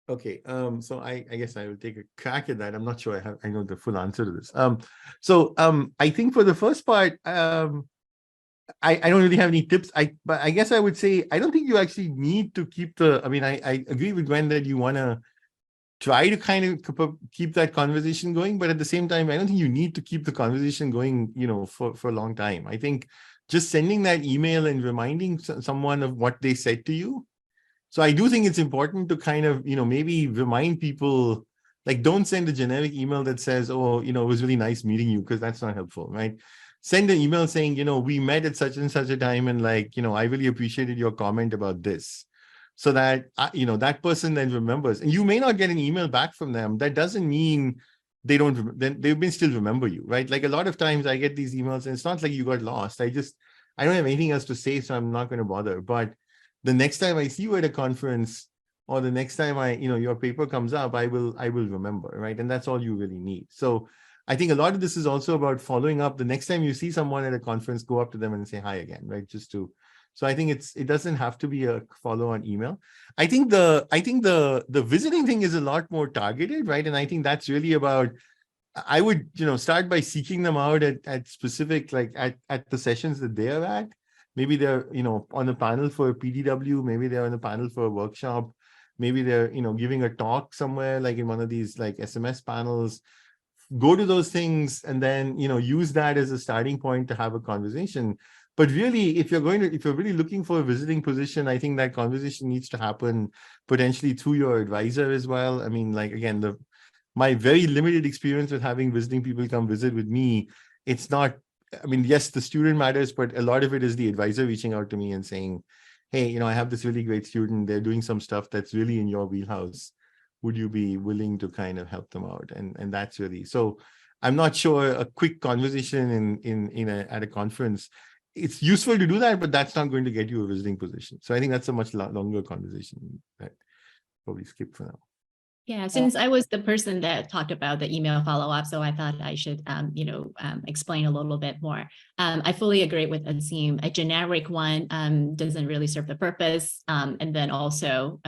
Okay, so I guess I will take a crack at that. I'm not sure I know the full answer to this. I think for the first part, I don't really have any tips. But I guess I would say I don't think you actually need to keep the. I agree with Gwen that you want to try to kind of keep that conversation going, but at the same time, I don't think you need to keep the conversation going, for a long time. I think just sending that email and reminding someone of what they said to you. So I do think it's important to kind of, maybe remind people, like, don't send a generic email that says, oh, it was really nice meeting you, because that's not helpful, right? Send an email saying, we met at such and such a time, and I really appreciated your comment about this. So that, that person then remembers. And you may not get an email back from them. That doesn't mean they may still remember you, right? Like, a lot of times I get these emails and it's not like you got lost. I don't have anything else to say, so I'm not going to bother. But the next time I see you at a conference, or the next time your paper comes up, I will remember, right? And that's all you really need. So I think a lot of this is also about following up. The next time you see someone at a conference, go up to them and say hi again, right? So I think it doesn't have to be a follow-on email. I think the visiting thing is a lot more targeted, right? And I think that's really about, I would, start by seeking them out at specific, like at the sessions that they are at. Maybe they're, on a panel for a PDW, maybe they're on a panel for a workshop, maybe they're, giving a talk somewhere, like in one of these like SMS panels. Go to those things and then, use that as a starting point to have a conversation. But really, if you're really looking for a visiting position, I think that conversation needs to happen potentially through your advisor as well. I mean, like, again, my very limited experience with having visiting people come visit with me, it's not, I mean, yes, the student matters, but a lot of it is the advisor reaching out to me and saying, hey, I have this really great student. They're doing some stuff that's really in your wheelhouse. Would you be willing to kind of help them out? And that's really, so I'm not sure a quick conversation at a conference, it's useful to do that, but that's not going to get you a visiting position. So I think that's a much longer conversation that probably skip for now. Yeah, since I was the person that talked about the email follow-up, so I thought I should, explain a little bit more. I fully agree with Aseem. A generic one doesn't really serve the purpose, and then also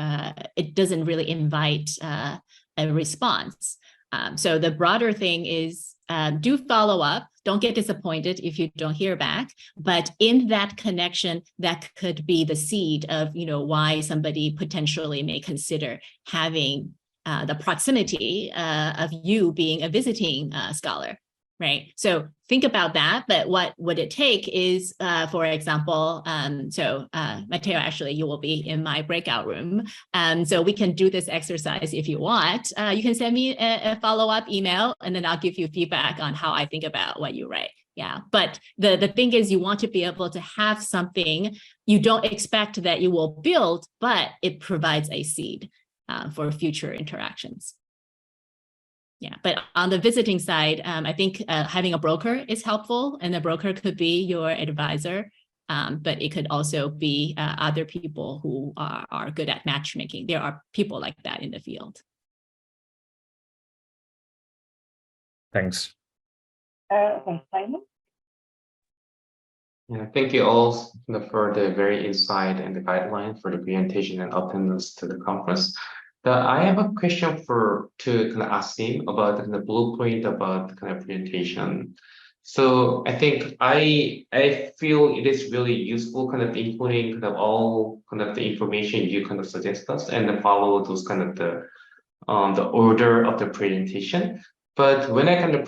it doesn't really invite a response. So the broader thing is do follow up. Don't get disappointed if you don't hear back. But in that connection, that could be the seed of why somebody potentially may consider having the proximity of you being a visiting scholar, right? So think about that. But what would it take is, for example, Matteo, actually, you will be in my breakout room. So we can do this exercise if you want. You can send me a follow-up email, and then I'll give you feedback on how I think about what you write. Yeah, but the thing is, you want to be able to have something you don't expect that you will build, but it provides a seed for future interactions. Yeah, but on the visiting side, I think having a broker is helpful, and the broker could be your advisor, but it could also be other people who are good at matchmaking. There are people like that in the field. Thanks. Okay, Simon? Yeah, thank you all for the very insight and the guideline for the presentation and attendance to the conference. I have a question to kind of Aseem about the blueprint about the kind of presentation. So I think I feel it is really useful kind of including kind of all kind of the information you kind of suggest us and then follow those kind of the order of the presentation. But when I kind of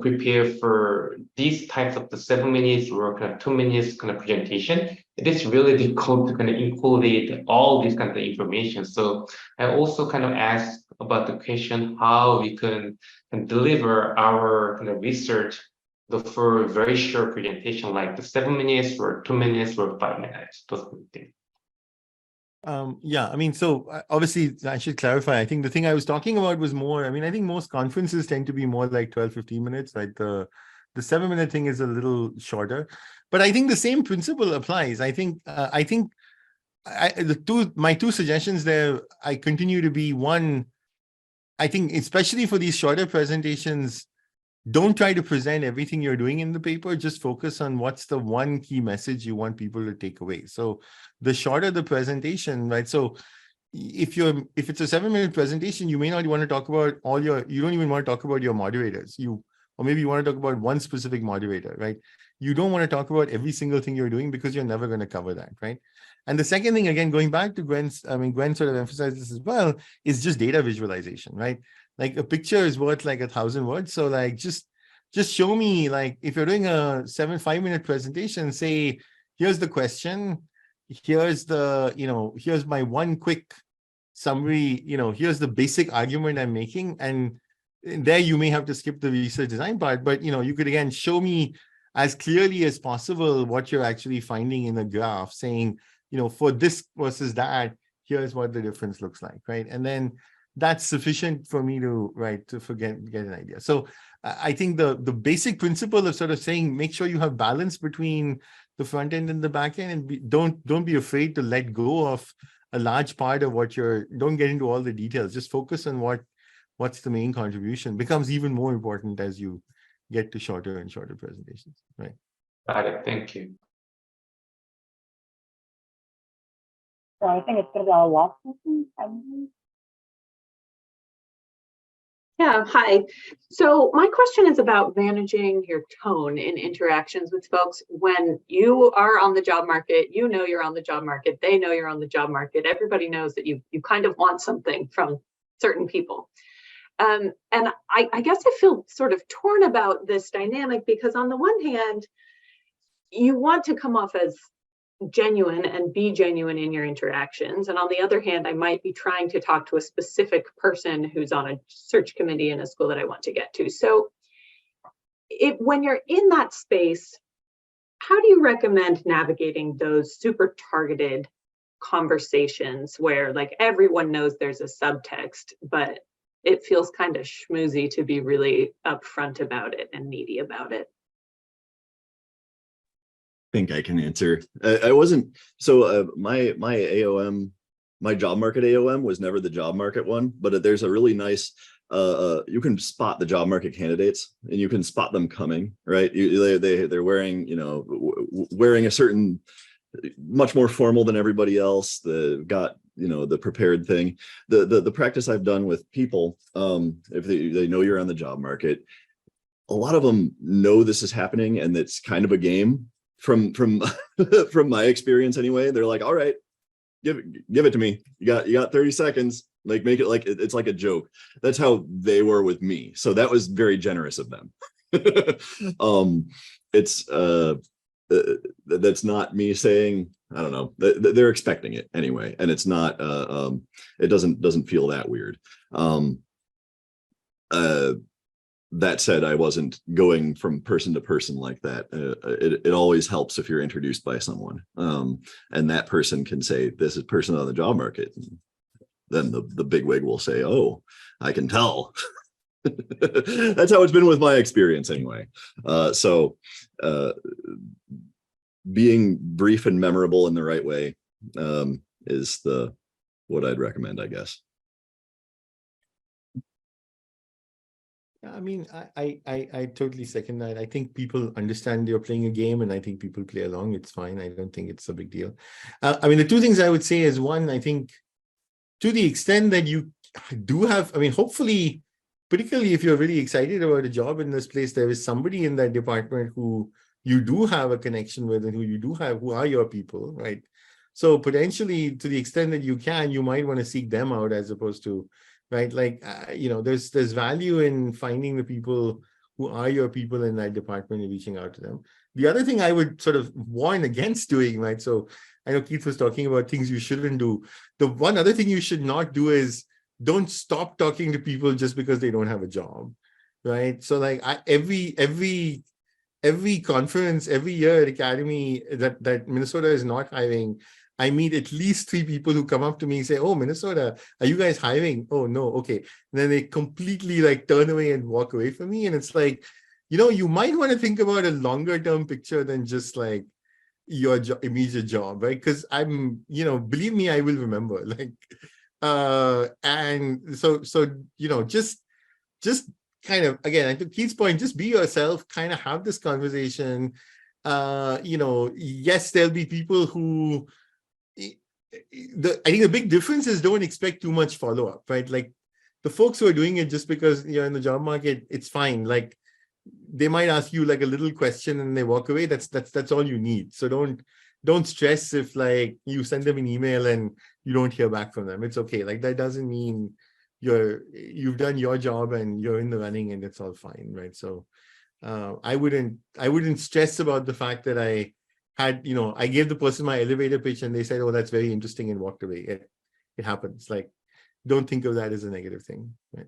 prepare for these types of the 7 minutes or kind of 2 minutes kind of presentation, it is really difficult to kind of include all these kind of information. So I also kind of asked about the question how we can deliver our kind of research for very short presentation, like the 7 minutes or 2 minutes or 5 minutes, those kind of things. Yeah, I mean, so obviously I should clarify. I think the thing I was talking about was more, I mean, I think most conferences tend to be more like 12, 15 minutes, right? The 7 minute thing is a little shorter, but I think the same principle applies. I think my two suggestions there, I continue to be one, I think especially for these shorter presentations, don't try to present everything you're doing in the paper. Just focus on what's the one key message you want people to take away. So the shorter the presentation, right? So if it's a 7 minute presentation, you may not want to talk about you don't even want to talk about your moderators. Or maybe you want to talk about one specific moderator, right? you don't want to talk about every single thing you're doing because you're never going to cover that, right? And the second thing, again, going back to Gwen sort of emphasized this as well, is just data visualization, right? Like a picture is worth like 1,000 words. So like, just show me, like, if you're doing a 5-minute presentation, say, here's the question, here's the, here's my one quick summary, here's the basic argument I'm making. And there you may have to skip the research design part, but, you could, again, show me as clearly as possible what you're actually finding in the graph, saying, for this versus that, here's what the difference looks like, right? And then that's sufficient for me to, get an idea. So I think the basic principle of sort of saying, make sure you have balance between the front end and the back end, and don't be afraid to let go of a large part of what don't get into all the details. Just focus on what's the main contribution. Becomes even more important as you get to shorter and shorter presentations, right? Got it. Thank you. So I think it's going to be our last question. Yeah, hi. So my question is about managing your tone in interactions with folks when you are on the job market. You're on the job market. They know you're on the job market. Everybody knows that you kind of want something from certain people. And I guess I feel sort of torn about this dynamic, because on the one hand, you want to come off as genuine and be genuine in your interactions. And on the other hand, I might be trying to talk to a specific person who's on a search committee in a school that I want to get to. So when you're in that space, how do you recommend navigating those super targeted conversations where like everyone knows there's a subtext, but it feels kind of schmoozy to be really upfront about it and needy about it? Think I can answer. I wasn't, so my AOM, my job market AOM was never the job market one, but there's a really nice, you can spot the job market candidates and you can spot them coming, right? They're wearing, wearing a certain, much more formal than everybody else. They've got, the prepared thing. The practice I've done with people, if they know you're on the job market, a lot of them know this is happening and it's kind of a game. From my experience anyway, they're like, all right, give it to me. You got 30 seconds. Like, make it like it's like a joke. That's how they were with me. So that was very generous of them. It's that's not me saying, I don't know, they're expecting it anyway, and it's not it doesn't feel that weird. That said, I wasn't going from person to person like that. It always helps if you're introduced by someone, and that person can say, this is person on the job market. And then the bigwig will say, oh, I can tell. That's how it's been with my experience anyway. So being brief and memorable in the right way is what I'd recommend, I guess. I mean, I totally second that. I think people understand you're playing a game, and I think people play along. It's fine. I don't think it's a big deal. I mean, the two things I would say is, one, I think to the extent that you do have, I mean, hopefully, particularly if you're really excited about a job in this place, there is somebody in that department who you do have a connection with and who are your people, right? So potentially, to the extent that you can, you might want to seek them out as opposed to, right? Like, there's value in finding the people who are your people in that department and reaching out to them. The other thing I would sort of warn against doing, right? So I know Keith was talking about things you shouldn't do. The one other thing you should not do is don't stop talking to people just because they don't have a job, right? So like every conference, every year at Academy that Minnesota is not hiring, I meet at least 3 people who come up to me and say, oh, Minnesota, are you guys hiring? Oh, no. Okay. And then they completely like turn away and walk away from me. And it's like, you might want to think about a longer term picture than just like your immediate job, right? Because I'm, believe me, I will remember. Like, and so just kind of, again, to Keith's point, just be yourself, kind of have this conversation. Yes, there'll be people who, I think the big difference is don't expect too much follow-up, right? Like the folks who are doing it just because you're in the job market, it's fine. Like they might ask you like a little question and they walk away. That's all you need. So don't stress if like you send them an email and you don't hear back from them. It's okay. Like that doesn't mean you've done your job and you're in the running and it's all fine, right? So I wouldn't stress about the fact that I gave the person my elevator pitch and they said, oh, that's very interesting, and walked away. It happens. Like, don't think of that as a negative thing, right?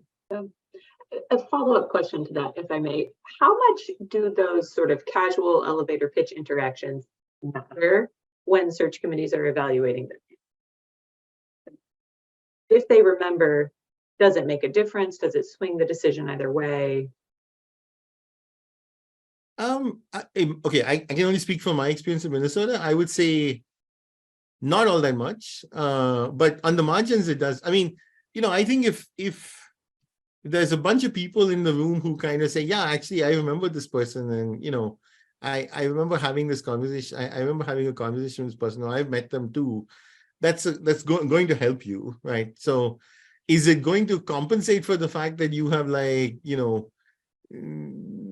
A follow-up question to that, if I may. How much do those sort of casual elevator pitch interactions matter when search committees are evaluating them? If they remember, does it make a difference? Does it swing the decision either way? Okay, I can only speak from my experience in Minnesota. I would say not all that much, but on the margins it does. I mean, I think if there's a bunch of people in the room who kind of say, yeah, actually, I remember this person, and I remember having this conversation. I remember having a conversation with this person, or I've met them too. That's going to help you, right? So, is it going to compensate for the fact that you have like,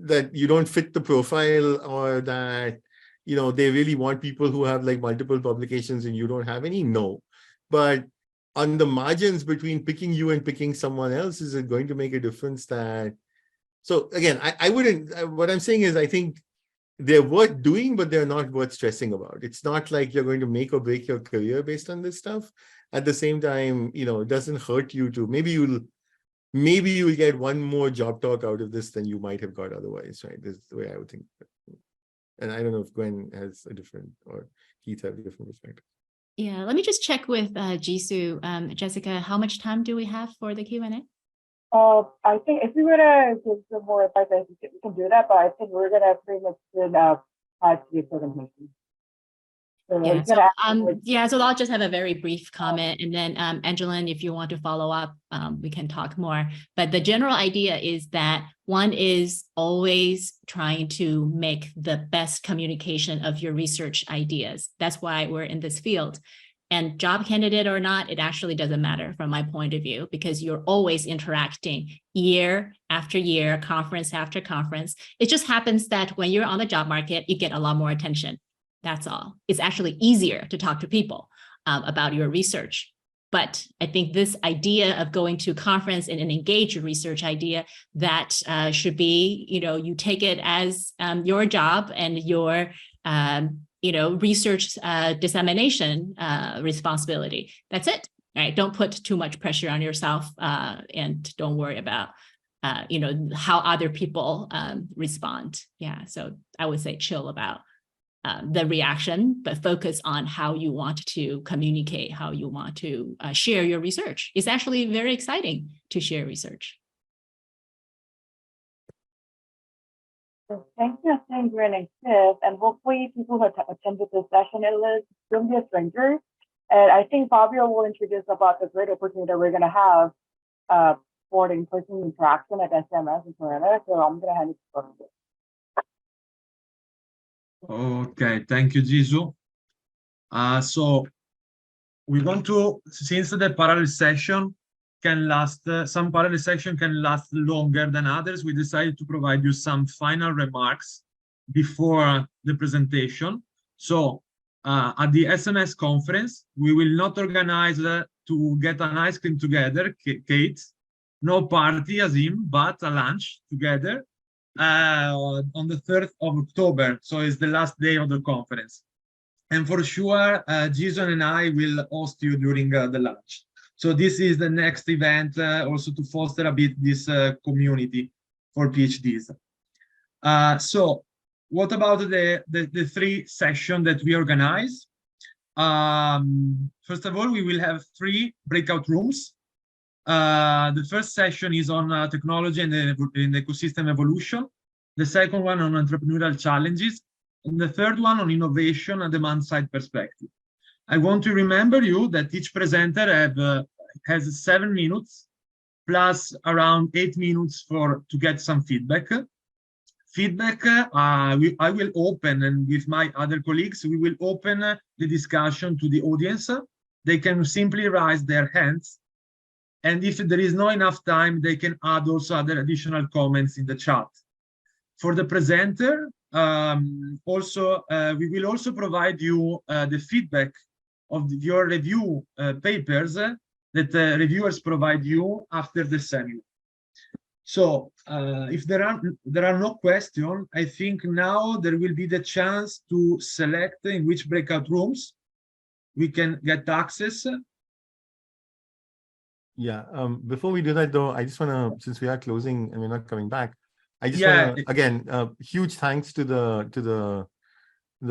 that you don't fit the profile, or that, they really want people who have like multiple publications and you don't have any? No. But on the margins between picking you and picking someone else, is it going to make a difference? So again, I wouldn't, what I'm saying is I think they're worth doing, but they're not worth stressing about. It's not like you're going to make or break your career based on this stuff. At the same time, it doesn't hurt you to, maybe you'll get one more job talk out of this than you might have got otherwise, right? This is the way I would think. And I don't know if Gwen has a different, or Keith have a different perspective. Yeah, let me just check with Jisoo. Jessica, how much time do we have for the Q&A? I think if we were to give some more advice, I think we can do that, but I think we're going to pretty much have to the presentation. So I'll just have a very brief comment, and then Angeline, if you want to follow up, we can talk more. But the general idea is that one is always trying to make the best communication of your research ideas. That's why we're in this field. And job candidate or not, it actually doesn't matter from my point of view, because you're always interacting year after year, conference after conference. It just happens that when you're on the job market, you get a lot more attention. That's all. It's actually easier to talk to people about your research. But I think this idea of going to a conference and engage your research idea, that should be, you take it as your job and your research dissemination responsibility. That's it, right? Don't put too much pressure on yourself, and don't worry about, how other people respond. Yeah, so I would say chill about the reaction, but focus on how you want to communicate, how you want to share your research. It's actually very exciting to share research. Thank you, Aseem, Gwen, and Keith, and hopefully people who attended this session, it will be a stranger. And I think Fabio will introduce about the great opportunity that we're going to have for the in-person interaction at SMS in Canada. So I'm going to hand it to Fabio. Okay, thank you, Jisoo. So we want to, since the parallel session can last, some parallel session can last longer than others, we decided to provide you some final remarks before the presentation. So at the SMS conference, we will not organize to get an ice cream together, Kate, no party, Aseem, but a lunch together on the 3rd of October. So it's the last day of the conference. And for sure, Jason and I will host you during the lunch. So this is the next event also to foster a bit this community for PhDs. So what about the 3 sessions that we organize? First of all, we will have 3 breakout rooms. The first session is on technology and ecosystem evolution. The second one on entrepreneurial challenges. And the third one on innovation and demand-side perspective. I want to remember you that each presenter has 7 minutes plus around 8 minutes to get some feedback. I will open, and with my other colleagues, we will open the discussion to the audience. They can simply raise their hands. And if there is not enough time, they can add also other additional comments in the chat. For the presenter, we will also provide you the feedback of your review papers that reviewers provide you after the seminar. So if there are no questions, I think now there will be the chance to select in which breakout rooms we can get access. Yeah. Before we do that, though, I just want to, since we are closing and we're not coming back, I just want to again, huge thanks to the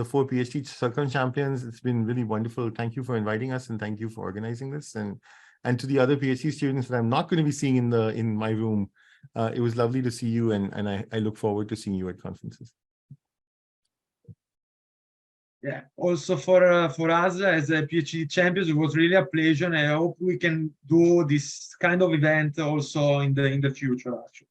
4 PhD Circle champions. It's been really wonderful. Thank you for inviting us, and thank you for organizing this. And to the other PhD students that I'm not going to be seeing in my room, it was lovely to see you, and I look forward to seeing you at conferences. Yeah, also for us as a PhD champions, it was really a pleasure, and I hope we can do this kind of event also in the future, actually.